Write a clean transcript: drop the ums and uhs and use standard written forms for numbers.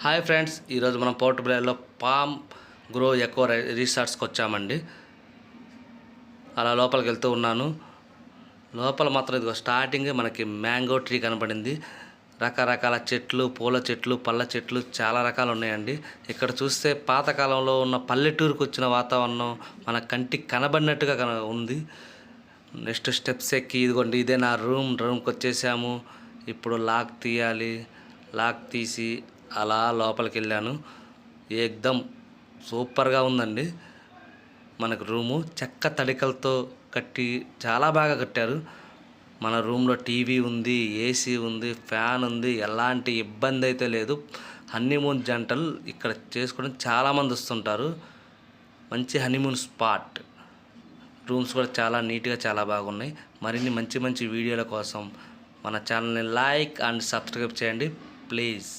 Hi friends, ఈరోజు మనం port బ్లేర్లో palm grow echo రిసార్ట్స్కి వచ్చామండి. అలా లోపలికి వెళ్తూ ఉన్నాను. లోపల మాత్రం ఇదిగో స్టార్టింగే మనకి మ్యాంగో ట్రీ కనపడింది. రకరకాల చెట్లు, పూల చెట్లు, పళ్ళ చెట్లు చాలా రకాలు ఉన్నాయండి. ఇక్కడ చూస్తే పాతకాలంలో ఉన్న పల్లెటూరుకు వచ్చిన వాతావరణం మన కంటికి కనబడినట్టుగా ఉంది. నెక్స్ట్ స్టెప్స్ ఎక్కి ఇదిగోండి, ఇదే నా రూమ్కి వచ్చేసాము. ఇప్పుడు లాక్ తీయాలి. లాక్ తీసి అలా లోపలికి వెళ్ళాను. ఏకదం సూపర్గా ఉందండి. మనకు రూము చెక్క తడికలతో కట్టి చాలా బాగా కట్టారు. మన రూమ్లో టీవీ ఉంది, ఏసీ ఉంది, ఫ్యాన్ ఉంది. ఎలాంటి ఇబ్బంది అయితే లేదు. హనీమూన్ జంటలు ఇక్కడ చేసుకోవడం చాలామంది వస్తుంటారు. మంచి హనీమూన్ స్పాట్. రూమ్స్ కూడా చాలా నీట్గా చాలా బాగున్నాయి. మరిన్ని మంచి మంచి వీడియోల కోసం మన ఛానల్ని లైక్ అండ్ సబ్స్క్రైబ్ చేయండి ప్లీజ్.